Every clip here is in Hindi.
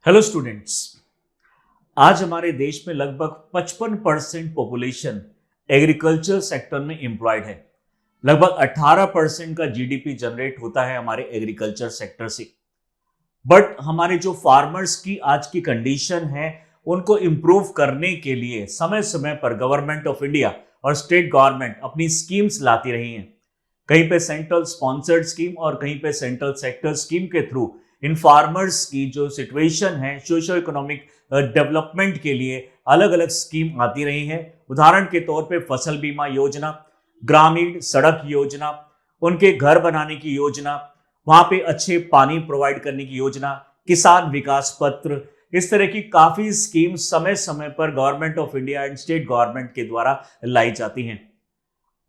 Hello students. आज हमारे देश में लगभग 55% पॉपुलेशन एग्रीकल्चर सेक्टर में एम्प्लॉयड है। लगभग 18% का जीडीपी जनरेट होता है हमारे एग्रीकल्चर सेक्टर से। बट हमारे जो फार्मर्स की आज की कंडीशन है उनको इम्प्रूव करने के लिए समय समय पर गवर्नमेंट ऑफ इंडिया और स्टेट गवर्नमेंट अपनी स्कीम्स लाती रही हैं। कहीं पे सेंट्रल स्पॉन्सर्ड स्कीम और कहीं पे सेंट्रल सेक्टर स्कीम के थ्रू इन फार्मर्स की जो सिचुएशन है सोशो इकोनॉमिक डेवलपमेंट के लिए अलग अलग स्कीम आती रही हैं। उदाहरण के तौर पे फसल बीमा योजना, ग्रामीण सड़क योजना, उनके घर बनाने की योजना, वहां पे अच्छे पानी प्रोवाइड करने की योजना, किसान विकास पत्र, इस तरह की काफी स्कीम समय समय पर government of India and state government के द्वारा लाई जाती हैं।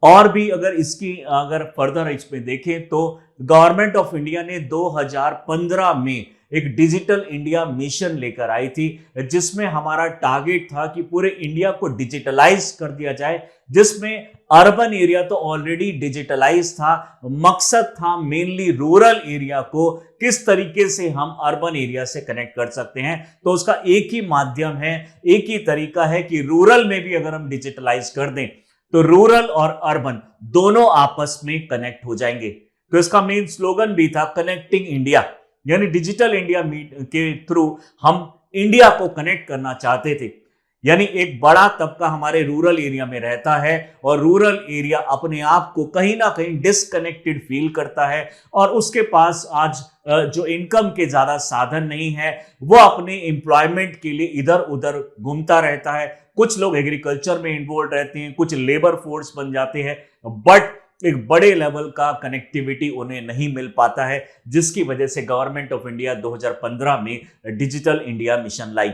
और भी अगर फर्दर इसमें देखें तो गवर्नमेंट ऑफ इंडिया ने 2015 में एक डिजिटल इंडिया मिशन लेकर आई थी, जिसमें हमारा टारगेट था कि पूरे इंडिया को डिजिटलाइज कर दिया जाए, जिसमें अर्बन एरिया तो ऑलरेडी डिजिटलाइज था। मकसद था मेनली रूरल एरिया को किस तरीके से हम अर्बन एरिया से कनेक्ट कर सकते हैं। तो उसका एक ही माध्यम है, एक ही तरीका है कि रूरल में भी अगर हम डिजिटलाइज कर दें तो रूरल और अर्बन दोनों आपस में कनेक्ट हो जाएंगे। तो इसका मेन स्लोगन भी था कनेक्टिंग इंडिया, यानी डिजिटल इंडिया के थ्रू हम इंडिया को कनेक्ट करना चाहते थे। यानी एक बड़ा तबका हमारे रूरल एरिया में रहता है और रूरल एरिया अपने आप को कहीं ना कहीं डिसकनेक्टेड फील करता है और उसके पास आज जो इनकम के ज्यादा साधन नहीं है, वो अपने एम्प्लॉयमेंट के लिए इधर उधर घूमता रहता है। कुछ लोग एग्रीकल्चर में इन्वॉल्व रहते हैं, कुछ लेबर फोर्स बन जाते हैं, बट एक बड़े लेवल का कनेक्टिविटी उन्हें नहीं मिल पाता है, जिसकी वजह से गवर्नमेंट ऑफ इंडिया 2015 में डिजिटल इंडिया मिशन लाई।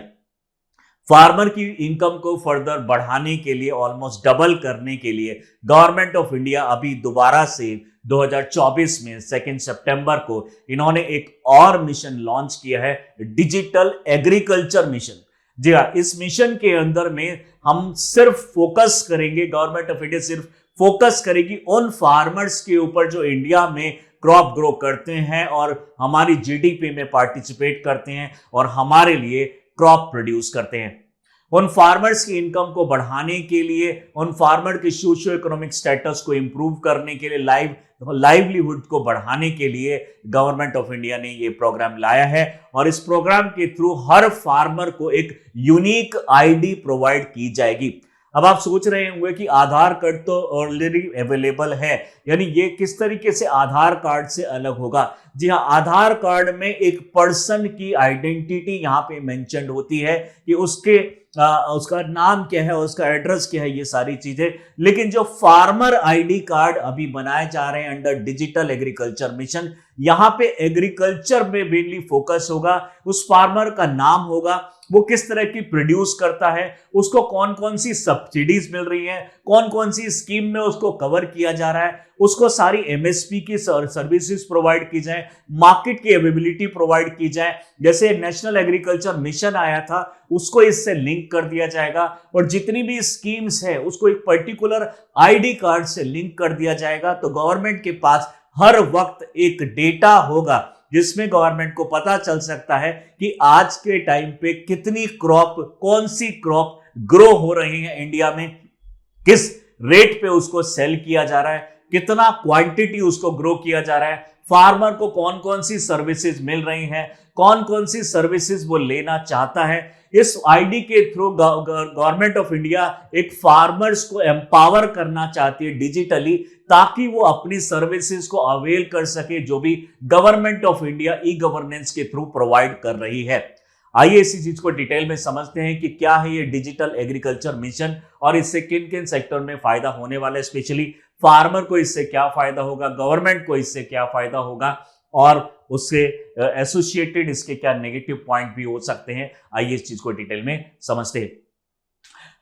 फार्मर की इनकम को फर्दर बढ़ाने के लिए, ऑलमोस्ट डबल करने के लिए गवर्नमेंट ऑफ इंडिया अभी दोबारा से 2024 में 2 सितंबर को इन्होंने एक और मिशन लॉन्च किया है, डिजिटल एग्रीकल्चर मिशन। जी हाँ, इस मिशन के अंदर में हम सिर्फ फोकस करेंगे, गवर्नमेंट ऑफ इंडिया सिर्फ फोकस करेगी उन फार्मर्स के ऊपर जो इंडिया में क्रॉप ग्रो करते हैं और हमारी जीडीपी में पार्टिसिपेट करते हैं और हमारे लिए क्रॉप प्रोड्यूस करते हैं। उन फार्मर्स की इनकम को बढ़ाने के लिए, उन फार्मर के सोशियो इकोनॉमिक स्टेटस को इंप्रूव करने के लिए, लाइवलीहुड को बढ़ाने के लिए गवर्नमेंट ऑफ इंडिया ने ये प्रोग्राम लाया है और इस प्रोग्राम के थ्रू हर फार्मर को एक यूनिक आईडी प्रोवाइड की जाएगी। अब आप सोच रहे होंगे कि आधार कार्ड तो ऑलरेडी अवेलेबल है, यानी ये किस तरीके से आधार कार्ड से अलग होगा। जी हाँ, आधार कार्ड में एक पर्सन की आइडेंटिटी यहाँ पे मेंशन्ड होती है कि उसका नाम क्या है, उसका एड्रेस क्या है, ये सारी चीजें। लेकिन जो फार्मर आईडी कार्ड अभी बनाए जा रहे हैं अंडर डिजिटल एग्रीकल्चर मिशन, यहाँ पे एग्रीकल्चर में मेनली फोकस होगा। उस फार्मर का नाम होगा, वो किस तरह की प्रोड्यूस करता है, उसको कौन कौन सी सब्सिडीज मिल रही हैं, कौन कौन सी स्कीम में उसको कवर किया जा रहा है, उसको सारी एमएसपी की सर्विसेज प्रोवाइड की जाए, मार्केट की अवेलेबिलिटी प्रोवाइड की जाए। जैसे नेशनल एग्रीकल्चर मिशन आया था, उसको इससे लिंक कर दिया जाएगा और जितनी भी स्कीम्स है उसको एक पर्टिकुलर आईडी कार्ड से लिंक कर दिया जाएगा। तो गवर्नमेंट के पास हर वक्त एक डेटा होगा जिसमें गवर्नमेंट को पता चल सकता है कि आज के टाइम पे कितनी क्रॉप, कौन सी क्रॉप ग्रो हो रही है इंडिया में, किस रेट पे उसको सेल किया जा रहा है, कितना क्वांटिटी उसको ग्रो किया जा रहा है, फार्मर को कौन कौन सी सर्विसेज मिल रही हैं, कौन कौन सी सर्विसेज वो लेना चाहता है। इस आईडी के थ्रू गवर्नमेंट ऑफ इंडिया एक फार्मर्स को एम्पावर करना चाहती है डिजिटली, ताकि वो अपनी सर्विसेज को अवेल कर सके जो भी government of India e governance के थ्रू प्रोवाइड कर रही है। आइए इसी चीज को डिटेल में समझते हैं कि क्या है ये डिजिटल एग्रीकल्चर मिशन और इससे किन किन सेक्टर में फायदा होने वाला है। स्पेशली फार्मर को इससे क्या फायदा होगा, गवर्नमेंट को इससे क्या फायदा होगा और उससे एसोसिएटेड इसके क्या नेगेटिव पॉइंट भी हो सकते हैं। आइए इस चीज को डिटेल में समझते हैं।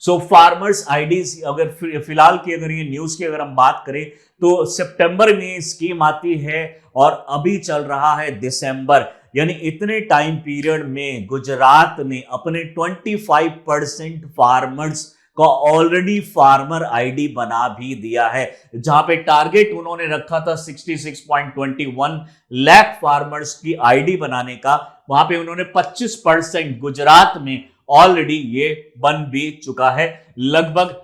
सो फार्मर्स आईडीज, अगर फिलहाल की अगर ये न्यूज की अगर हम बात करें तो सितंबर में स्कीम आती है और अभी चल रहा है दिसंबर, यानी इतने टाइम पीरियड में गुजरात ने अपने 25% फार्मर्स का ऑलरेडी फार्मर आईडी बना भी दिया है। जहां पे टारगेट उन्होंने रखा था 66.21 लाख फार्मर्स की आईडी बनाने का, वहां पे उन्होंने 25% गुजरात में ऑलरेडी ये बन भी चुका है, लगभग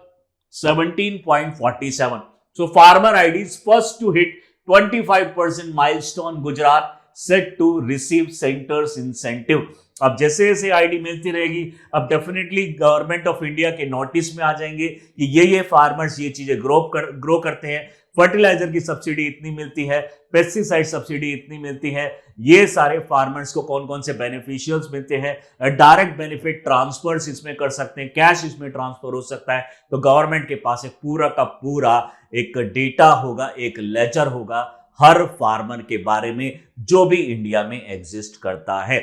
17.47। So farmer IDs first to hit 25% milestone, Gujarat set to receive centers incentive। अब जैसे जैसे आईडी मिलती रहेगी, अब डेफिनेटली गवर्नमेंट ऑफ इंडिया के नोटिस में आ जाएंगे कि ये फार्मर्स ये चीजें ग्रो करते हैं। फर्टिलाइजर की सब्सिडी इतनी मिलती है, पेस्टिसाइड सब्सिडी इतनी मिलती है, ये सारे फार्मर्स को कौन कौन से बेनिफिशियल्स मिलते हैं, डायरेक्ट बेनिफिट ट्रांसफर्स इसमें कर सकते हैं, कैश इसमें ट्रांसफर हो सकता है। तो गवर्नमेंट के पास एक पूरा का पूरा एक डेटा होगा, एक लेजर होगा हर फार्मर के बारे में जो भी इंडिया में एग्जिस्ट करता है।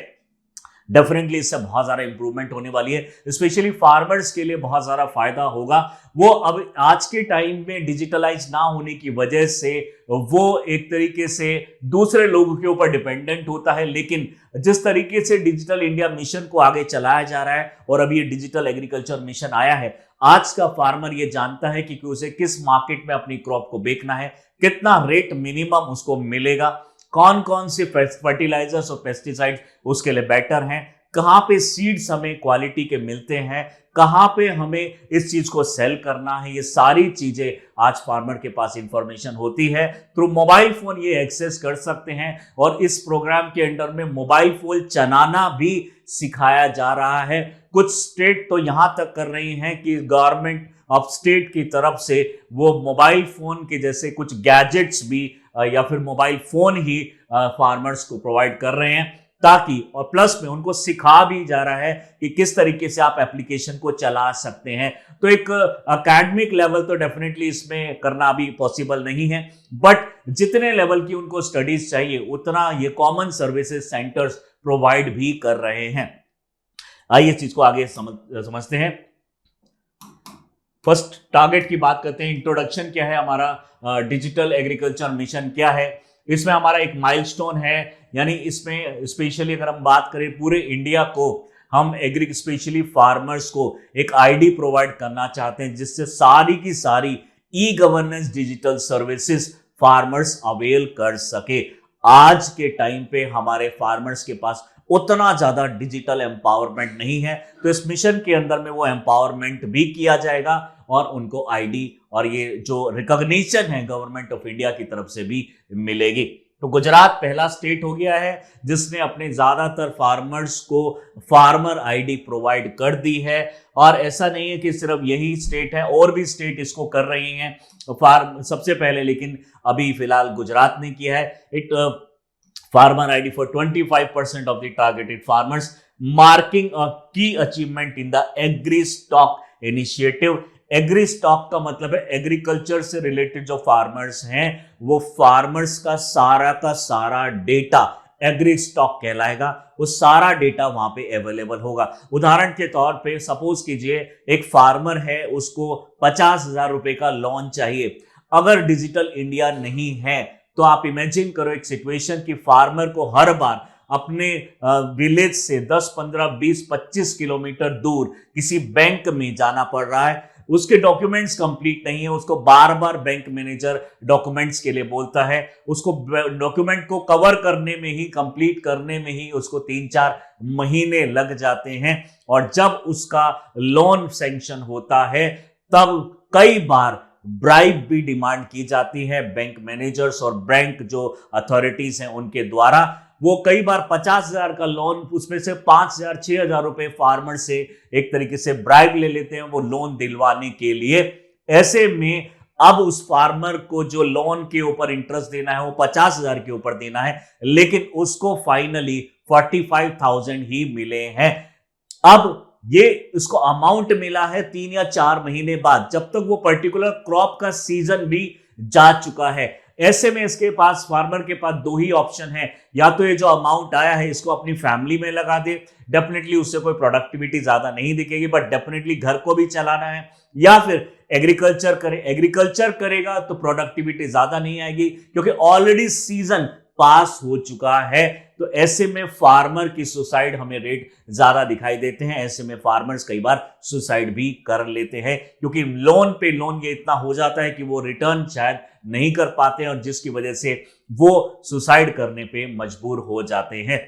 डेफिनेटली इससे बहुत सारा इंप्रूवमेंट होने वाली है, स्पेशली फार्मर्स के लिए बहुत सारा फायदा होगा। वो अब आज के टाइम में डिजिटलाइज ना होने की वजह से वो एक तरीके से दूसरे लोगों के ऊपर डिपेंडेंट होता है, लेकिन जिस तरीके से डिजिटल इंडिया मिशन को आगे चलाया जा रहा है और अभी ये डिजिटल एग्रीकल्चर मिशन आया है, आज का फार्मर ये जानता है कि उसे किस मार्केट में अपनी क्रॉप को बेचना है, कितना रेट मिनिमम उसको मिलेगा, कौन कौन से फर्टिलाइजर्स और पेस्टिसाइड्स उसके लिए बेटर हैं, कहां पे सीड्स हमें क्वालिटी के मिलते हैं, कहां पे हमें इस चीज को सेल करना है, ये सारी चीजें आज फार्मर के पास इंफॉर्मेशन होती है। थ्रू मोबाइल फोन ये एक्सेस कर सकते हैं और इस प्रोग्राम के अंडर में मोबाइल फोन चलाना भी सिखाया जा रहा है। कुछ स्टेट तो यहां तक कर रही हैं कि गवर्नमेंट ऑफ स्टेट की तरफ से वो मोबाइल फोन के जैसे कुछ गैजेट्स भी या फिर मोबाइल फोन ही फार्मर्स को प्रोवाइड कर रहे हैं, ताकि और प्लस में उनको सिखा भी जा रहा है कि किस तरीके से आप एप्लीकेशन को चला सकते हैं। तो एक एकेडमिक लेवल तो डेफिनेटली इसमें करना भी पॉसिबल नहीं है, बट जितने लेवल की उनको स्टडीज चाहिए उतना ये कॉमन सर्विसेज सेंटर्स प्रोवाइड भी कर रहे हैं। आइए इस चीज को आगे समझते हैं। फर्स्ट टारगेट की बात करते हैं। इंट्रोडक्शन क्या है हमारा, डिजिटल एग्रीकल्चर मिशन क्या है। इसमें हमारा एक माइलस्टोन है, यानी इसमें स्पेशली अगर हम बात करें पूरे इंडिया को, हम स्पेशली फार्मर्स को एक आईडी प्रोवाइड करना चाहते हैं जिससे सारी की सारी e governance digital services farmers avail कर सके। आज के टाइम पे हमारे फार्मर्स के पास उतना ज्यादा डिजिटल एम्पावरमेंट नहीं है, तो इस मिशन के अंदर में वो एम्पावरमेंट भी किया जाएगा और उनको आईडी और ये जो रिकॉग्निशन है गवर्नमेंट ऑफ इंडिया की तरफ से भी मिलेगी। तो गुजरात पहला स्टेट हो गया है जिसने अपने ज्यादातर फार्मर्स को फार्मर आईडी प्रोवाइड कर दी है, और ऐसा नहीं है कि सिर्फ यही स्टेट है, और भी स्टेट इसको कर रही हैं सबसे पहले, लेकिन अभी फिलहाल गुजरात ने किया है। It farmer ID for 25% of the targeted farmers, marking a key achievement in the agri stock initiative। Agri stock का मतलब है एग्रीकल्चर से रिलेटेड जो फार्मर्स हैं वो फार्मर्स का सारा डेटा एग्री स्टॉक कहलाएगा। वो सारा डेटा वहां पे अवेलेबल होगा। उदाहरण के तौर पे सपोज कीजिए एक फार्मर है, उसको 50,000 रुपए का लोन चाहिए। अगर डिजिटल इंडिया नहीं है तो आप इमेजिन करो एक सिचुएशन कि फार्मर को हर बार अपने विलेज से 10, 15, 20, 25 किलोमीटर दूर किसी बैंक में जाना पड़ रहा है। उसके डॉक्यूमेंट्स कंप्लीट नहीं है, उसको बार बार बैंक मैनेजर डॉक्यूमेंट्स के लिए बोलता है, उसको डॉक्यूमेंट को कवर करने में ही, कंप्लीट करने में ही उसको 3-4 महीने लग जाते हैं, और जब उसका लोन सैंक्शन होता है तब कई बार ब्राइब भी डिमांड की जाती है बैंक मैनेजर्स और बैंक जो अथॉरिटीज हैं उनके द्वारा। वो कई बार 50,000 का लोन, उसमें से 5,000, 6,000 रुपए फार्मर से एक तरीके से ब्राइब ले लेते हैं वो लोन दिलवाने के लिए। ऐसे में अब उस फार्मर को जो लोन के ऊपर इंटरेस्ट देना है वो 50,000 के ऊपर देना है, लेकिन उसको फाइनली 45,000 ही मिले हैं। अब ये उसको अमाउंट मिला है 3 या 4 महीने बाद, जब तक वो पर्टिकुलर क्रॉप का सीजन भी जा चुका है। ऐसे में इसके पास, फार्मर के पास 2 ही ऑप्शन है, या तो ये जो अमाउंट आया है इसको अपनी फैमिली में लगा दे, डेफिनेटली उससे कोई प्रोडक्टिविटी ज्यादा नहीं दिखेगी बट डेफिनेटली घर को भी चलाना है, या फिर एग्रीकल्चर करे। एग्रीकल्चर करेगा तो प्रोडक्टिविटी ज्यादा नहीं आएगी क्योंकि ऑलरेडी सीजन पास हो चुका है। तो ऐसे में फार्मर की सुसाइड हमें रेट ज्यादा दिखाई देते हैं। ऐसे में फार्मर्स कई बार सुसाइड भी कर लेते हैं क्योंकि लोन पे लोन ये इतना हो जाता है कि वो रिटर्न शायद नहीं कर पाते हैं और जिसकी वजह से वो सुसाइड करने पे मजबूर हो जाते हैं।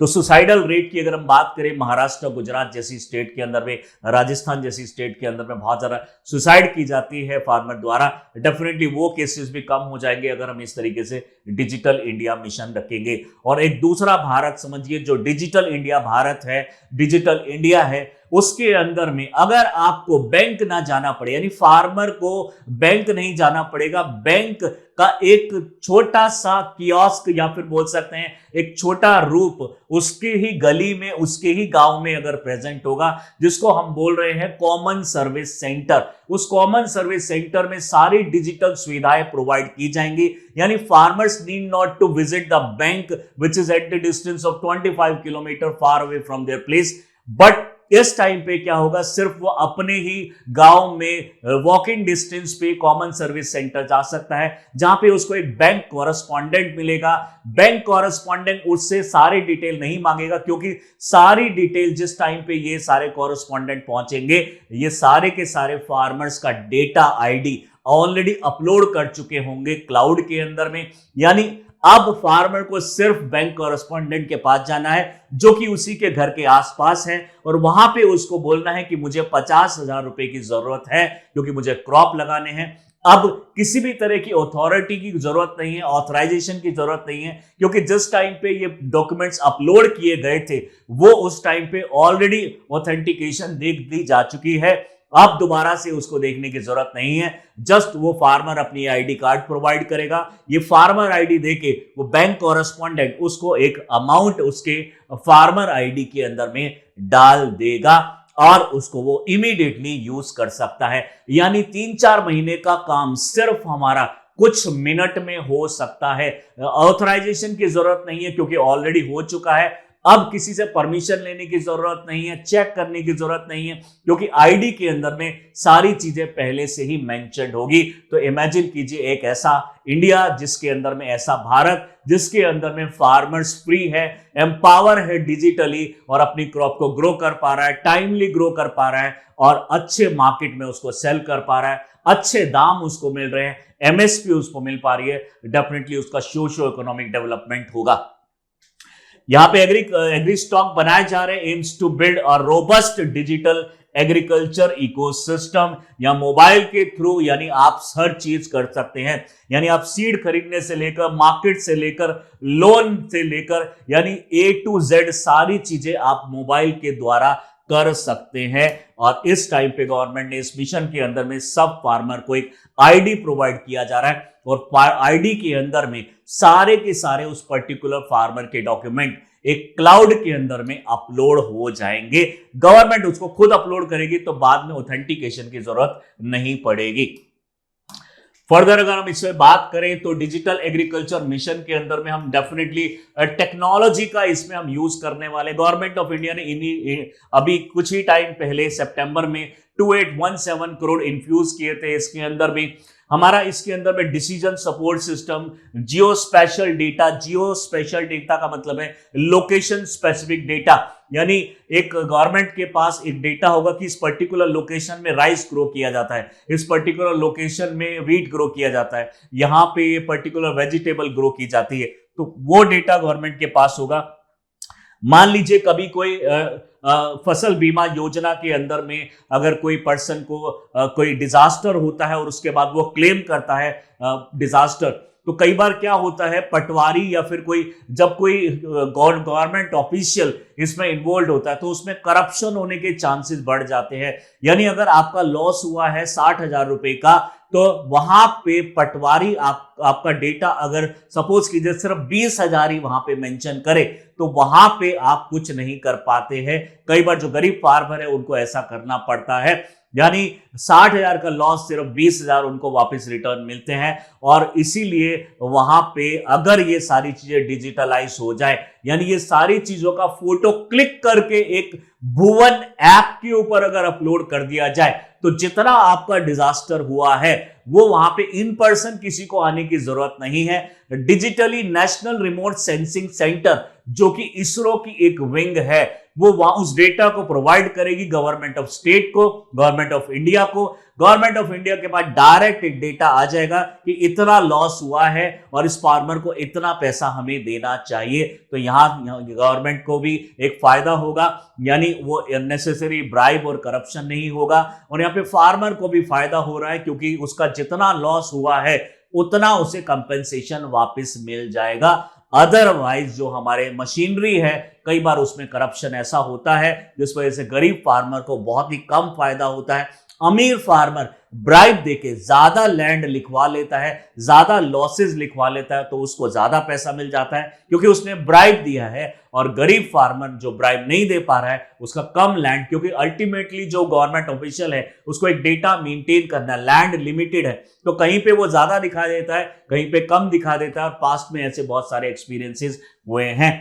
तो सुसाइडल रेट की अगर हम बात करें, महाराष्ट्र, गुजरात जैसी स्टेट के अंदर में, राजस्थान जैसी स्टेट के अंदर में बहुत ज्यादा सुसाइड की जाती है फार्मर द्वारा। डेफिनेटली वो केसेस भी कम हो जाएंगे अगर हम इस तरीके से डिजिटल इंडिया मिशन रखेंगे। और एक दूसरा भारत समझिए, जो डिजिटल इंडिया भारत है, डिजिटल इंडिया है, उसके अंदर में अगर आपको बैंक ना जाना पड़े, यानी फार्मर को बैंक नहीं जाना पड़ेगा, बैंक का एक छोटा सा कियोस्क या फिर बोल सकते हैं एक छोटा रूप उसके ही गली में, उसके ही गांव में अगर प्रेजेंट होगा, जिसको हम बोल रहे हैं कॉमन सर्विस सेंटर, उस कॉमन सर्विस सेंटर में सारी डिजिटल सुविधाएं प्रोवाइड की जाएंगी। यानी farmers need not to visit the bank which is at the distance of 25 kilometre far away from their place, but इस टाइम पे क्या होगा, सिर्फ वो अपने ही गांव में वॉकिंग डिस्टेंस पे कॉमन सर्विस सेंटर जा सकता है, जहां पे उसको एक बैंक कॉरेस्पॉन्डेंट मिलेगा। बैंक कॉरेस्पॉन्डेंट उससे सारी डिटेल नहीं मांगेगा, क्योंकि सारी डिटेल जिस टाइम पे ये सारे कॉरेस्पॉन्डेंट पहुंचेंगे, ये सारे के सारे फार्मर्स का डेटा आईडी ऑलरेडी अपलोड कर चुके होंगे क्लाउड के अंदर में। यानी अब फार्मर को सिर्फ बैंक कॉरेस्पॉन्डेंट के पास जाना है, जो कि उसी के घर के आसपास है, और वहां पे उसको बोलना है कि मुझे 50,000 रुपए की जरूरत है क्योंकि मुझे क्रॉप लगाने हैं। अब किसी भी तरह की अथॉरिटी की जरूरत नहीं है, ऑथराइजेशन की जरूरत नहीं है, क्योंकि जिस टाइम पे ये डॉक्यूमेंट्स अपलोड किए गए थे वो उस टाइम पे ऑलरेडी ऑथेंटिकेशन देख दी जा चुकी है। अब दोबारा से उसको देखने की जरूरत नहीं है, जस्ट वो फार्मर अपनी आईडी कार्ड प्रोवाइड करेगा। ये फार्मर आईडी देके वो बैंक कॉरेस्पॉन्डेंट उसको एक अमाउंट उसके फार्मर आईडी के अंदर में डाल देगा और उसको वो इमीडिएटली यूज कर सकता है। यानी 3-4 महीने का काम सिर्फ हमारा कुछ मिनट में हो सकता है। ऑथराइजेशन की जरूरत नहीं है क्योंकि ऑलरेडी हो चुका है। अब किसी से परमिशन लेने की जरूरत नहीं है, चेक करने की जरूरत नहीं है, क्योंकि आईडी के अंदर में सारी चीजें पहले से ही मेंशन्ड होगी। तो इमेजिन कीजिए एक ऐसा इंडिया जिसके अंदर में, ऐसा भारत जिसके अंदर में फार्मर्स फ्री है, एम्पावर है डिजिटली और अपनी क्रॉप को ग्रो कर पा रहा है, टाइमली ग्रो कर पा रहा है और अच्छे मार्केट में उसको सेल कर पा रहा है, अच्छे दाम उसको मिल रहे हैं, एमएसपी उसको मिल पा रही है। डेफिनेटली उसका सोशो इकोनॉमिक डेवलपमेंट होगा। यहाँ पे एग्री स्टॉक बनाए जा रहे हैं, aims to build a robust digital agriculture ecosystem, या मोबाइल के थ्रू, यानी आप हर चीज कर सकते हैं। यानी आप सीड खरीदने से लेकर, मार्केट से लेकर, लोन से लेकर, यानी A to Z सारी चीजें आप मोबाइल के द्वारा कर सकते हैं। और इस टाइम पे गवर्नमेंट ने इस मिशन के अंदर में सब फार्मर को एक आईडी प्रोवाइड किया जा रहा है और आईडी के अंदर में सारे के सारे उस पर्टिकुलर फार्मर के डॉक्यूमेंट एक क्लाउड के अंदर में अपलोड हो जाएंगे। गवर्नमेंट उसको खुद अपलोड करेगी तो बाद में ऑथेंटिकेशन की जरूरत नहीं पड़ेगी। फर्दर अगर हम इसमें बात करें तो डिजिटल एग्रीकल्चर मिशन के अंदर में हम डेफिनेटली टेक्नोलॉजी का इसमें हम यूज करने वाले। गवर्नमेंट ऑफ इंडिया ने अभी कुछ ही टाइम पहले सितंबर में 2817 करोड़ इन्फ्यूज किए थे इसके अंदर भी। हमारा इसके अंदर में डिसीजन सपोर्ट सिस्टम, जियो स्पेशल डेटा, जियो स्पेशल डेटा का मतलब है लोकेशन स्पेसिफिक डेटा, यानी एक गवर्नमेंट के पास एक डेटा होगा कि इस पर्टिकुलर लोकेशन में राइस ग्रो किया जाता है, इस पर्टिकुलर लोकेशन में व्हीट ग्रो किया जाता है, यहाँ पे ये पर्टिकुलर वेजिटेबल ग्रो की जाती है, तो वो डेटा गवर्नमेंट के पास होगा। मान लीजिए कभी कोई फसल बीमा योजना के अंदर में अगर कोई पर्सन को कोई डिजास्टर होता है और उसके बाद वो क्लेम करता है डिजास्टर, तो कई बार क्या होता है, पटवारी या फिर कोई, जब कोई गवर्नमेंट ऑफिशियल इसमें इन्वॉल्व होता है तो उसमें करप्शन होने के चांसेस बढ़ जाते हैं। यानी अगर आपका लॉस हुआ है 60,000 रुपए का, तो वहां पे पटवारी आपका डेटा अगर सपोज कीजिए सिर्फ 20,000 ही वहां पे मेंशन करे तो वहां पे आप कुछ नहीं कर पाते हैं। कई बार जो गरीब फार्मर है उनको ऐसा करना पड़ता है। यानी 60,000 का लॉस सिर्फ 20,000 उनको वापस रिटर्न मिलते हैं। और इसीलिए वहां पे अगर ये सारी चीजें डिजिटलाइज हो जाए, यानी ये सारी चीजों का फोटो क्लिक करके एक भुवन ऐप के ऊपर अगर अपलोड कर दिया जाए, तो जितना आपका डिजास्टर हुआ है वो वहां पे इन पर्सन किसी को आने की जरूरत नहीं है। Digitally national remote sensing centre, जो कि इसरो की एक विंग है, वो वहां उस डेटा को प्रोवाइड करेगी गवर्नमेंट ऑफ स्टेट को, गवर्नमेंट ऑफ इंडिया को। गवर्नमेंट ऑफ इंडिया के पास डायरेक्ट एक डेटा आ जाएगा कि इतना लॉस हुआ है और इस फार्मर को इतना पैसा हमें देना चाहिए। तो यहां गवर्नमेंट को भी एक फायदा होगा, यानी वो अननेसेसरी ब्राइब और करप्शन नहीं होगा। और यहाँ पे फार्मर को भी फायदा हो रहा है, क्योंकि उसका जितना लॉस हुआ है उतना उसे कंपेंसेशन वापस मिल जाएगा। अदरवाइज जो हमारे मशीनरी है, कई बार उसमें करप्शन ऐसा होता है जिस वजह से गरीब फार्मर को बहुत ही कम फायदा होता है। अमीर फार्मर ब्राइब देके ज्यादा लैंड लिखवा लेता है, ज्यादा लॉसेस लिखवा लेता है, तो उसको ज्यादा पैसा मिल जाता है क्योंकि उसने ब्राइब दिया है। और गरीब फार्मर जो ब्राइब नहीं दे पा रहा है उसका कम लैंड, क्योंकि अल्टीमेटली जो गवर्नमेंट ऑफिशियल है उसको एक डेटा मेंटेन करना है, लैंड लिमिटेड है, तो कहीं पे वो ज्यादा दिखा देता है, कहीं पे कम दिखा देता है। और पास्ट में ऐसे बहुत सारे एक्सपीरियंसेस हुए हैं।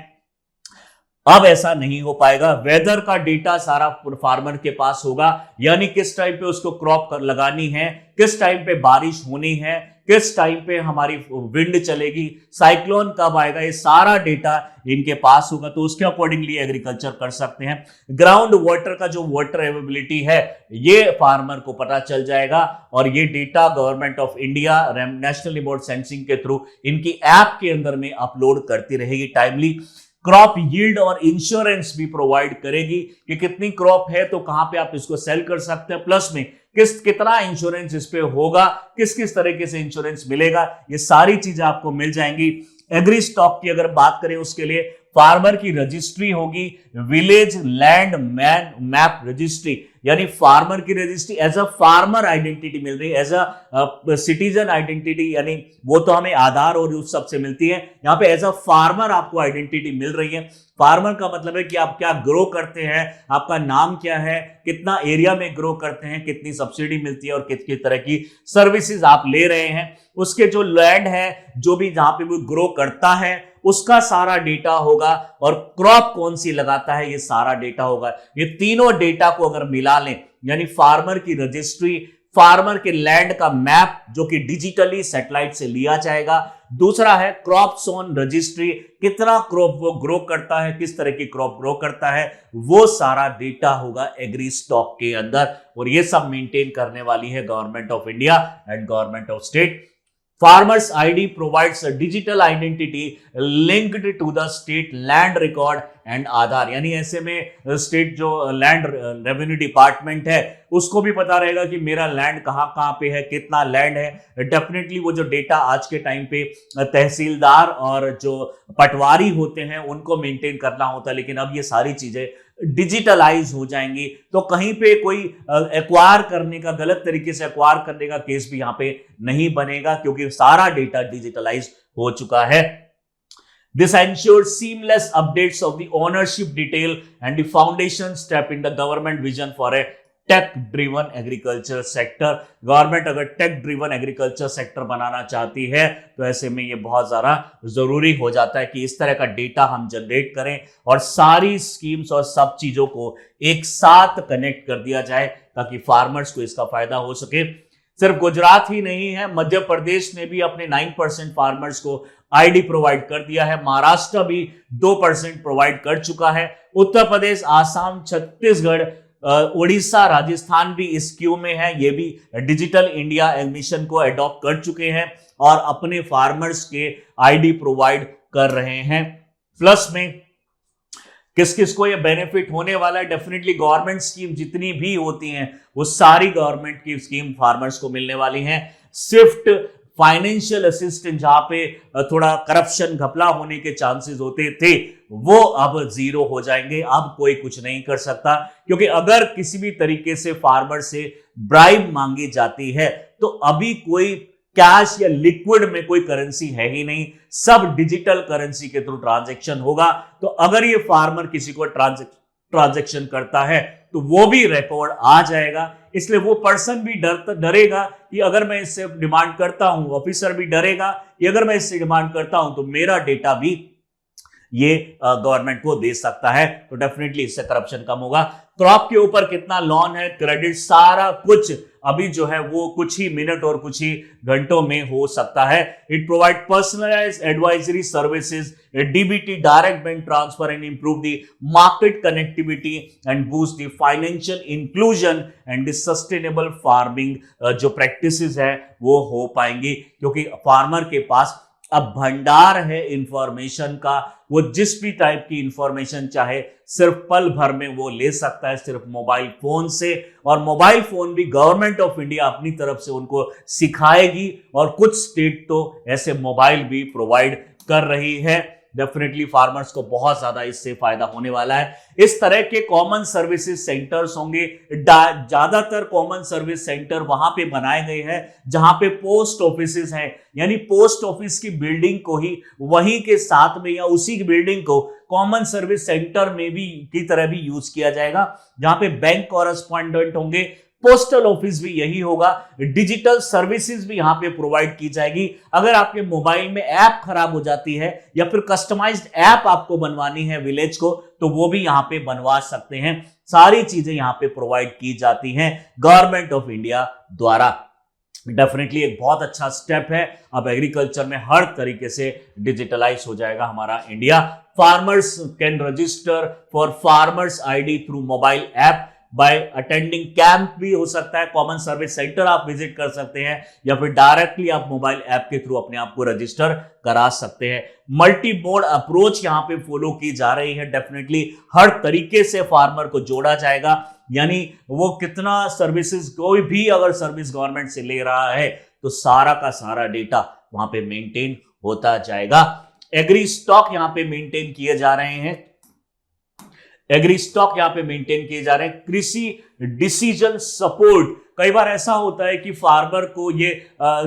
अब ऐसा नहीं हो पाएगा। वेदर का डेटा सारा फार्मर के पास होगा, यानी किस टाइम पे उसको क्रॉप लगानी है, किस टाइम पे बारिश होनी है, किस टाइम पे हमारी विंड चलेगी, साइक्लोन कब आएगा, ये सारा डेटा इनके पास होगा। तो उसके अकॉर्डिंगली एग्रीकल्चर कर सकते हैं। ग्राउंड वाटर का जो वाटर अवेलेबिलिटी है ये फार्मर को पता चल जाएगा, और ये data government of India national remote sensing के थ्रू इनकी ऐप के अंदर में अपलोड करती रहेगी टाइमली। क्रॉप यील्ड और इंश्योरेंस भी प्रोवाइड करेगी कि कितनी क्रॉप है तो कहां पे आप इसको सेल कर सकते हैं, प्लस में कितना इंश्योरेंस इस पे होगा, किस किस तरीके से इंश्योरेंस मिलेगा, ये सारी चीजें आपको मिल जाएंगी। एग्री स्टॉक की अगर बात करें उसके लिए फार्मर की रजिस्ट्री होगी, village land man map registry, यानी फार्मर की registry as a farmer identity मिल रही है, एज अ सिटीजन आइडेंटिटी, यानी वो तो हमें आधार और उस सब से मिलती है, यहाँ पे एज अ फार्मर आपको आइडेंटिटी मिल रही है। फार्मर का मतलब है कि आप क्या ग्रो करते हैं, आपका नाम क्या है, कितना एरिया में ग्रो करते हैं, कितनी सब्सिडी मिलती है और कितनी तरह की सर्विसेज आप ले रहे हैं। उसके जो लैंड है, जो भी जहां पे वो ग्रो करता है उसका सारा डेटा होगा, और क्रॉप कौन सी लगाता है ये सारा डेटा होगा। ये तीनों डेटा को अगर मिला लें, यानी फार्मर की रजिस्ट्री, फार्मर के लैंड का मैप जो कि डिजिटली सैटेलाइट से लिया जाएगा, दूसरा है क्रॉप सोन रजिस्ट्री, कितना क्रॉप वो ग्रो करता है, किस तरह की क्रॉप ग्रो करता है, वो सारा डेटा होगा एग्री स्टॉक के अंदर, और ये सब मेंटेन करने वाली है government of India and government of state. Farmers ID provides a digital identity linked to the state land record and आधार, यानी ऐसे में स्टेट जो लैंड रेवेन्यू डिपार्टमेंट है उसको भी पता रहेगा कि मेरा लैंड कहाँ कहाँ पे है, कितना लैंड है। डेफिनेटली वो जो डेटा आज के टाइम पे तहसीलदार और जो पटवारी होते हैं उनको मेंटेन करना होता है, लेकिन अब ये सारी चीजें डिजिटलाइज हो जाएंगी, तो कहीं पे कोई एक्वायर करने का, गलत तरीके से एक्वायर करने का केस भी यहाँ पे नहीं बनेगा, क्योंकि सारा डेटा डिजिटलाइज हो चुका है। This ensures seamless updates of the ownership detail and the foundation step in the government vision for a tech driven agriculture sector. Government अगर टेक ड्रिवन एग्रीकल्चर सेक्टर बनाना चाहती है तो ऐसे में ये बहुत ज्यादा जरूरी हो जाता है कि इस तरह का डेटा हम जनरेट करें और सारी स्कीम्स और सब चीजों को एक साथ कनेक्ट कर दिया जाए ताकि फार्मर्स को इसका फायदा हो सके। सिर्फ गुजरात ही नहीं है, मध्य प्रदेश ने भी अपने 9% फार्मर्स को आईडी प्रोवाइड कर दिया है, महाराष्ट्र भी 2% प्रोवाइड कर चुका है, उत्तर प्रदेश, आसाम, छत्तीसगढ़, उड़ीसा, राजस्थान भी इस क्यू में है। ये भी डिजिटल इंडिया मिशन को अडॉप्ट कर चुके हैं और अपने फार्मर्स के आईडी प्रोवाइड कर रहे हैं। प्लस में किस किस को ये बेनिफिट होने वाला है, डेफिनेटली गवर्नमेंट स्कीम जितनी भी होती हैं वो सारी गवर्नमेंट की स्कीम फार्मर्स को मिलने वाली हैं। स्विफ्ट फाइनेंशियल असिस्टेंस, जहां पे थोड़ा करप्शन घपला होने के चांसेस होते थे, वो अब जीरो हो जाएंगे। अब कोई कुछ नहीं कर सकता, क्योंकि अगर किसी भी तरीके से फार्मर से ब्राइब मांगी जाती है तो अभी कोई कैश या लिक्विड में कोई करेंसी है ही नहीं, सब डिजिटल करेंसी के थ्रू ट्रांजैक्शन होगा। तो अगर ये फार्मर किसी को ट्रांजैक्शन करता है तो वो भी रिकॉर्ड आ जाएगा। इसलिए वो पर्सन भी डरेगा कि अगर मैं इससे डिमांड करता हूं, ऑफिसर भी डरेगा कि अगर मैं इससे डिमांड करता हूं तो मेरा डेटा भी ये गवर्नमेंट को दे सकता है। तो डेफिनेटली इससे करप्शन कम होगा। क्रॉप के ऊपर कितना लोन है, क्रेडिट, सारा कुछ अभी जो है वो कुछ ही मिनट और कुछ ही घंटों में हो सकता है। It provide personalised advisory services, DBT, direct bank transfer, and improve the market connectivity and boost the financial inclusion and the sustainable farming जो प्रैक्टिसेस है वो हो पाएंगी, क्योंकि फार्मर के पास अब भंडार है इंफॉर्मेशन का। वो जिस भी टाइप की इंफॉर्मेशन चाहे सिर्फ पल भर में वो ले सकता है, सिर्फ मोबाइल फोन से। और मोबाइल फोन भी गवर्नमेंट ऑफ इंडिया अपनी तरफ से उनको सिखाएगी और कुछ स्टेट तो ऐसे मोबाइल भी प्रोवाइड कर रही है। डेफिनेटली फार्मर्स को बहुत ज्यादा इससे फायदा होने वाला है। इस तरह के कॉमन सर्विसेज सेंटर्स होंगे। ज्यादातर कॉमन सर्विस सेंटर वहां पे बनाए गए हैं जहां पे पोस्ट ऑफिसेज हैं, यानी पोस्ट ऑफिस की बिल्डिंग को ही वहीं के साथ में या उसी की बिल्डिंग को कॉमन सर्विस सेंटर में भी की तरह भी यूज किया जाएगा, जहां पे बैंक कॉरेस्पॉन्डेंट होंगे। पोस्टल ऑफिस भी यही होगा। डिजिटल सर्विसेज भी यहां पे प्रोवाइड की जाएगी। अगर आपके मोबाइल में ऐप खराब हो जाती है या फिर कस्टमाइज्ड ऐप आपको बनवानी है विलेज को, तो वो भी यहां पे बनवा सकते हैं। सारी चीजें यहां पे प्रोवाइड की जाती हैं गवर्नमेंट ऑफ इंडिया द्वारा। डेफिनेटली एक बहुत अच्छा स्टेप है। अब एग्रीकल्चर में हर तरीके से डिजिटलाइज हो जाएगा हमारा India. Farmers can register for farmers ID through mobile app by attending camp भी हो सकता है। कॉमन सर्विस सेंटर आप विजिट कर सकते हैं या फिर डायरेक्टली आप मोबाइल ऐप के थ्रू अपने आप को रजिस्टर करा सकते हैं। मल्टी मोड अप्रोच यहां पे फॉलो की जा रही है। डेफिनेटली हर तरीके से फार्मर को जोड़ा जाएगा, यानी वो कितना सर्विसेज, कोई भी अगर सर्विस गवर्नमेंट से ले रहा है तो सारा का सारा डेटा वहां पे मेंटेन होता जाएगा। एग्री स्टॉक यहां पे मेंटेन किए जा रहे हैं। एग्री स्टॉक यहां पे मेंटेन किए जा रहे हैं। कृषि डिसीजन सपोर्ट, कई बार ऐसा होता है कि फार्मर को ये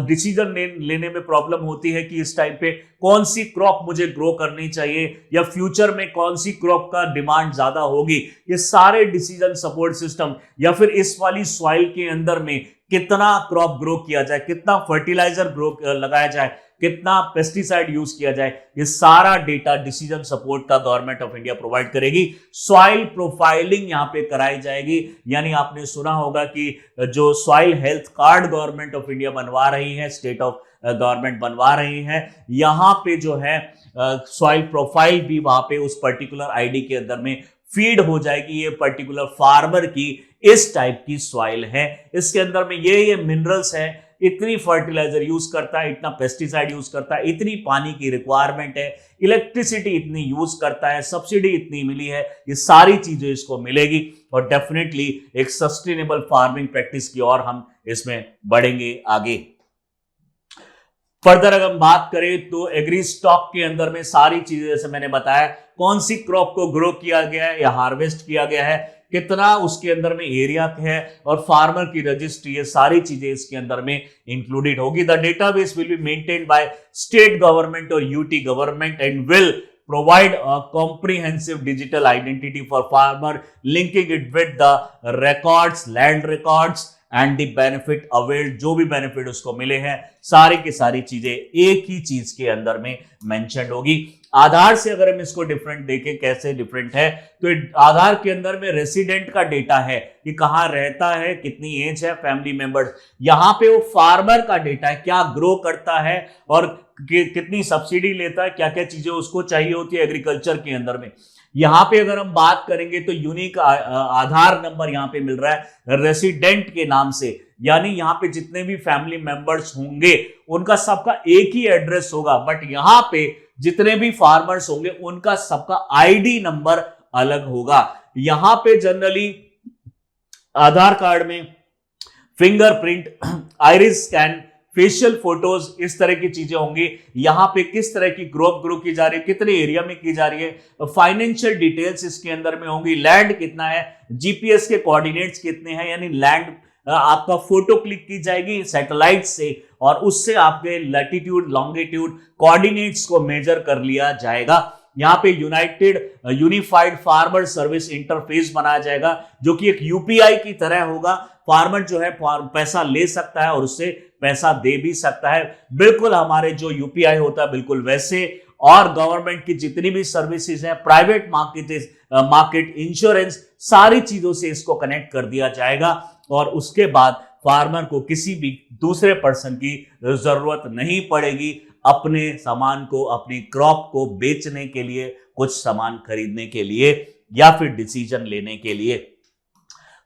डिसीजन लेने में प्रॉब्लम होती है कि इस टाइम पे कौन सी क्रॉप मुझे ग्रो करनी चाहिए या फ्यूचर में कौन सी क्रॉप का डिमांड ज्यादा होगी। ये सारे डिसीजन सपोर्ट सिस्टम, या फिर इस वाली सॉइल के अंदर में कितना क्रॉप ग्रो किया जाए, कितना फर्टिलाइजर ग्रो लगाया जाए, कितना पेस्टिसाइड यूज किया जाए, ये सारा डेटा डिसीजन सपोर्ट का गवर्नमेंट ऑफ इंडिया प्रोवाइड करेगी। सॉइल प्रोफाइलिंग यहां पे कराई जाएगी, यानी आपने सुना होगा कि जो soil health card government of India बनवा रही है, स्टेट ऑफ गवर्नमेंट बनवा रही है, यहां पे जो है सॉइल प्रोफाइल भी वहां पे उस पर्टिकुलर आईडी के अंदर में फीड हो जाएगी। ये पर्टिकुलर फार्मर की इस टाइप की सॉइल है, इसके अंदर में ये मिनरल्स है, इतनी फर्टिलाइजर यूज करता है, इतना पेस्टिसाइड यूज करता है, इतनी पानी की रिक्वायरमेंट है, इलेक्ट्रिसिटी इतनी यूज करता है, सब्सिडी इतनी मिली है, ये सारी चीजें इसको मिलेगी। और डेफिनेटली एक सस्टेनेबल फार्मिंग प्रैक्टिस की ओर हम इसमें बढ़ेंगे आगे। फर्दर अगर हम बात करें तो एग्री स्टॉक के अंदर में सारी चीजें, जैसे मैंने बताया, कौन सी क्रॉप को ग्रो किया गया है या हार्वेस्ट किया गया है, कितना उसके अंदर में एरिया है, और फार्मर की रजिस्ट्री, ये सारी चीजें इसके अंदर में इंक्लूडेड होगी। The database will be maintained by state government और UT government and will provide a comprehensive digital identity for farmer, linking it with the records, land records and the benefit availed, जो भी बेनिफिट उसको मिले हैं सारी की सारी चीजें एक ही चीज के अंदर में मेंशन होगी। आधार से अगर हम इसको डिफरेंट देखें, कैसे डिफरेंट है, तो आधार के अंदर में रेसिडेंट का डेटा है कि कहां रहता है, कितनी एज है, फैमिली मेंबर्स। यहां पे वो फार्मर का डेटा है, क्या ग्रो करता है और कितनी सब्सिडी लेता है, क्या क्या चीजें उसको चाहिए होती है एग्रीकल्चर के अंदर में। यहां पे अगर हम बात करेंगे तो यूनिक आधार नंबर यहां पे मिल रहा है रेसिडेंट के नाम से, यानी यहां पे जितने भी फैमिली मेंबर्स होंगे उनका सबका एक ही एड्रेस होगा, बट यहां पे जितने भी फार्मर्स होंगे उनका सबका आईडी नंबर अलग होगा। यहां पे जनरली आधार कार्ड में fingerprint, iris scan, facial photos, इस तरह की चीजें होंगी। यहां पे किस तरह की क्रॉप ग्रो की जा रही है, कितने एरिया में की जा रही है, फाइनेंशियल डिटेल्स इसके अंदर में होंगी, लैंड कितना है, जीपीएस के कोऑर्डिनेट्स कितने हैं, यानी लैंड आपका फोटो क्लिक की जाएगी सैटेलाइट से और उससे आपके लैटिट्यूड लॉन्गिट्यूड कोऑर्डिनेट्स को मेजर कर लिया जाएगा। यहाँ पे यूनिफाइड फार्मर सर्विस इंटरफेस बनाया जाएगा, जो कि एक यूपीआई की तरह होगा। फार्मर जो है पैसा ले सकता है और उससे पैसा दे भी सकता है, बिल्कुल हमारे जो यूपीआई होता है बिल्कुल वैसे। और गवर्नमेंट की जितनी भी सर्विसेज हैं, प्राइवेट मार्केट, इंश्योरेंस, सारी चीजों से इसको कनेक्ट कर दिया जाएगा। और उसके बाद फार्मर को किसी भी दूसरे पर्सन की जरूरत नहीं पड़ेगी अपने सामान को, अपनी क्रॉप को बेचने के लिए, कुछ सामान खरीदने के लिए या फिर डिसीजन लेने के लिए।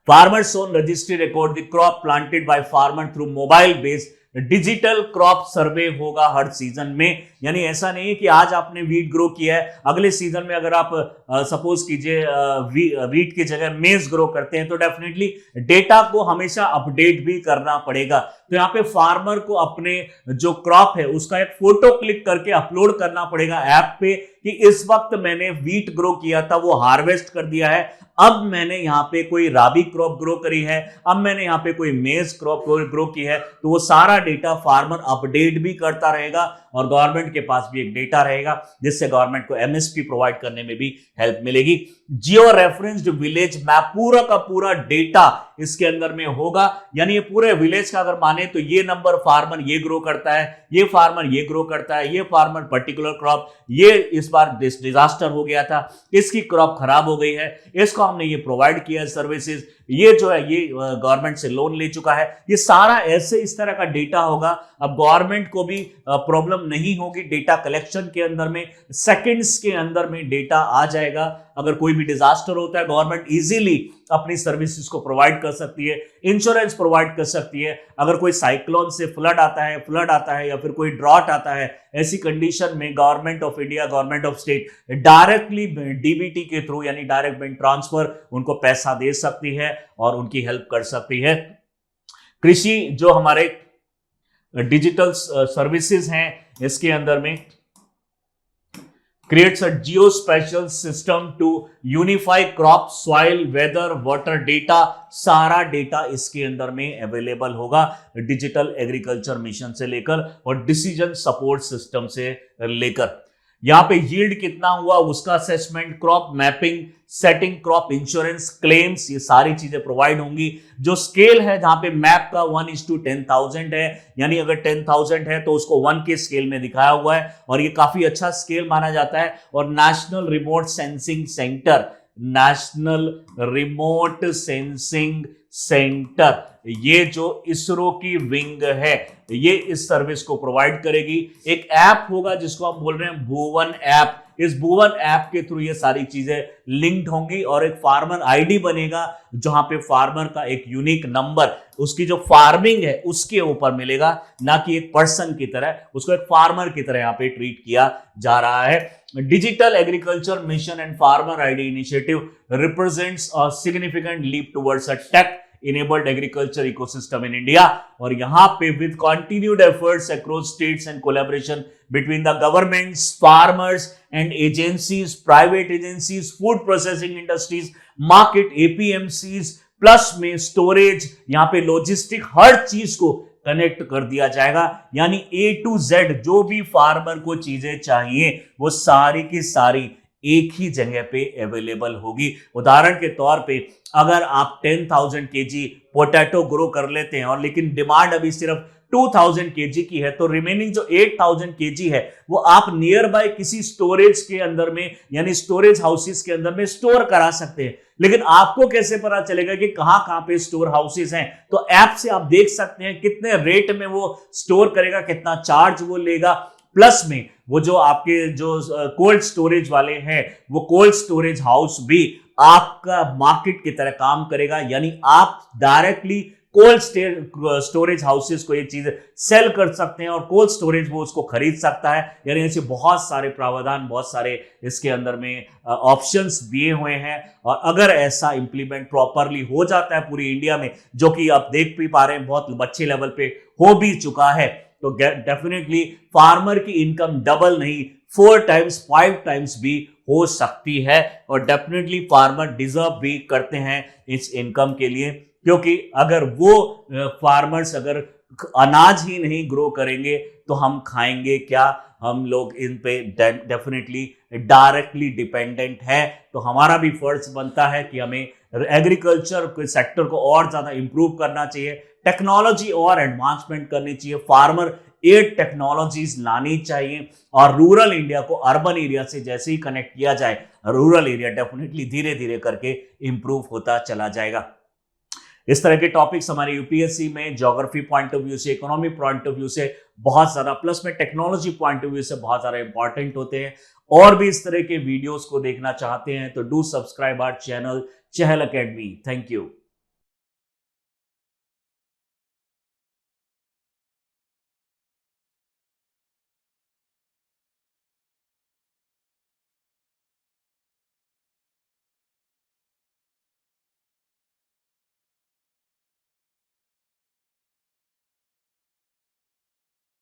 Farmers own registry record the crop planted by farmer through mobile based digital crop survey होगा हर सीजन में। यानी ऐसा नहीं है कि आज आपने वीट ग्रो किया है, अगले सीजन में अगर आप सपोज कीजिए वीट की जगह मेज ग्रो करते हैं, तो डेफिनेटली डेटा को हमेशा अपडेट भी करना पड़ेगा। तो यहाँ पे फार्मर को अपने जो क्रॉप है उसका एक फोटो क्लिक करके अपलोड करना पड़ेगा ऐप पे कि इस वक्त मैंने वीट ग्रो किया था, वो हार्वेस्ट कर दिया है, अब मैंने यहाँ पे कोई राबी क्रॉप ग्रो करी है, अब मैंने यहाँ पे कोई मेज क्रॉप ग्रो की है। तो वो सारा डेटा फार्मर अपडेट भी करता रहेगा और गवर्नमेंट के पास भी एक डेटा रहेगा, जिससे गवर्नमेंट को एमएसपी प्रोवाइड करने में भी हेल्प मिलेगी। जियो रेफरेंस्ड विलेज मैप, पूरा का पूरा डेटा इसके अंदर में होगा। यानी ये पूरे विलेज का अगर माने तो ये नंबर फार्मर ये ग्रो करता है, ये फार्मर ये ग्रो करता है, ये फार्मर पर्टिकुलर क्रॉप, ये इस बार डिजास्टर हो गया था, इसकी क्रॉप खराब हो गई है, इसको हमने ये प्रोवाइड किया है सर्विसेज, ये जो है ये गवर्नमेंट से लोन ले चुका है। ये सारा ऐसे इस तरह का डेटा होगा। अब गवर्नमेंट को भी प्रॉब्लम नहीं होगी डेटा कलेक्शन के अंदर में, सेकंड्स के अंदर में डेटा आ जाएगा। अगर कोई भी डिजास्टर होता है, गवर्नमेंट इजीली अपनी सर्विसेज को प्रोवाइड कर सकती है, इंश्योरेंस प्रोवाइड कर सकती है। अगर कोई साइक्लोन से फ्लड आता है या फिर कोई ड्रॉट आता है, ऐसी कंडीशन में government of India, government of state directly DBT के थ्रू यानी डायरेक्ट बैंक ट्रांसफर उनको पैसा दे सकती है और उनकी हेल्प कर सकती है। कृषि जो हमारे डिजिटल सर्विसेज हैं, इसके अंदर में creates a geospatial system to unify crop, soil, weather, water data, सारा डेटा इसके अंदर में अवेलेबल होगा डिजिटल एग्रीकल्चर मिशन से लेकर और डिसीजन सपोर्ट सिस्टम से लेकर। यहां पे यील्ड कितना हुआ उसका assessment, crop mapping, setting crop insurance, claims, ये सारी चीजें प्रोवाइड होंगी। जो स्केल है जहां पे मैप का 1:10,000 है, यानी अगर 10,000 है तो उसको 1 के स्केल में दिखाया हुआ है और ये काफी अच्छा स्केल माना जाता है। और नेशनल रिमोट सेंसिंग सेंटर, ये जो इसरो की विंग है, ये इस सर्विस को प्रोवाइड करेगी। एक ऐप होगा जिसको हम बोल रहे हैं भुवन ऐप। इस भुवन ऐप के थ्रू ये सारी चीजें लिंक्ड होंगी और एक फार्मर आईडी बनेगा, जहां पे फार्मर का एक यूनिक नंबर उसकी जो फार्मिंग है उसके ऊपर मिलेगा, ना कि एक पर्सन की तरह, उसको एक फार्मर की तरह यहां पे ट्रीट किया जा रहा है। Digital agriculture mission and farmer ID initiative represents a significant leap towards a tech enabled agriculture ecosystem in India। और यहां पे with continued efforts across states and collaboration between the governments, farmers and agencies, private agencies, food processing industries, market APMCs, plus में स्टोरेज, यहां पे लॉजिस्टिक, हर चीज को कनेक्ट कर दिया जाएगा। यानी A to Z जो भी फार्मर को चीजें चाहिए वो सारी की सारी एक ही जगह पे अवेलेबल होगी। उदाहरण के तौर पे अगर आप 10,000 केजी पोटैटो ग्रो कर लेते हैं और लेकिन डिमांड अभी सिर्फ 2,000 केजी की है, तो रिमेनिंग जो 8,000 केजी है वो आप नियर बाय किसी स्टोरेज के अंदर में यानी स्टोरेज हाउसेस के अंदर में स्टोर करा सकते हैं। लेकिन आपको कैसे पता चलेगा कि कहां पे स्टोर हाउसेस हैं? तो ऐप से आप देख सकते हैं कितने रेट में वो स्टोर करेगा, कितना चार्ज वो लेगा। प्लस में वो जो आपके जो कोल्ड स्टोरेज वाले हैं, वो कोल्ड स्टोरेज हाउस भी आपका मार्केट की तरह काम करेगा। यानी आप डायरेक्टली कोल्ड स्टोरेज हाउसेस को ये चीज सेल कर सकते हैं और कोल्ड स्टोरेज वो उसको खरीद सकता है। यानी ऐसे बहुत सारे प्रावधान, बहुत सारे इसके अंदर में ऑप्शंस दिए हुए हैं। और अगर ऐसा इंप्लीमेंट प्रॉपरली हो जाता है पूरी इंडिया में, जो कि आप देख भी पा रहे हैं बहुत अच्छे लेवल पे हो भी चुका है, तो डेफिनेटली फार्मर की इनकम डबल नहीं 4 टाइम्स 5 टाइम्स भी हो सकती है। और डेफिनेटली फार्मर डिजर्व भी करते हैं इस इनकम के लिए, क्योंकि अगर वो फार्मर्स अगर अनाज ही नहीं ग्रो करेंगे तो हम खाएंगे क्या, हम लोग इन पे डेफिनेटली डायरेक्टली डिपेंडेंट है। तो हमारा भी फर्ज बनता है कि हमें एग्रीकल्चर के सेक्टर को और ज्यादा इंप्रूव करना चाहिए, टेक्नोलॉजी और एडवांसमेंट करनी चाहिए, फार्मर एड टेक्नोलॉजीज लानी चाहिए और रूरल इंडिया को अर्बन एरिया से जैसे ही कनेक्ट किया जाए, रूरल एरिया डेफिनेटली धीरे धीरे करके इंप्रूव होता चला जाएगा। इस तरह के टॉपिक्स हमारे यूपीएससी में ज्योग्राफी पॉइंट ऑफ व्यू से, इकोनॉमी पॉइंट ऑफ व्यू से बहुत ज्यादा, प्लस में टेक्नोलॉजी पॉइंट ऑफ व्यू से बहुत ज्यादा इंपॉर्टेंट होते हैं। और भी इस तरह के वीडियोस को देखना चाहते हैं तो do subscribe our channel Chahal academy. Thank you.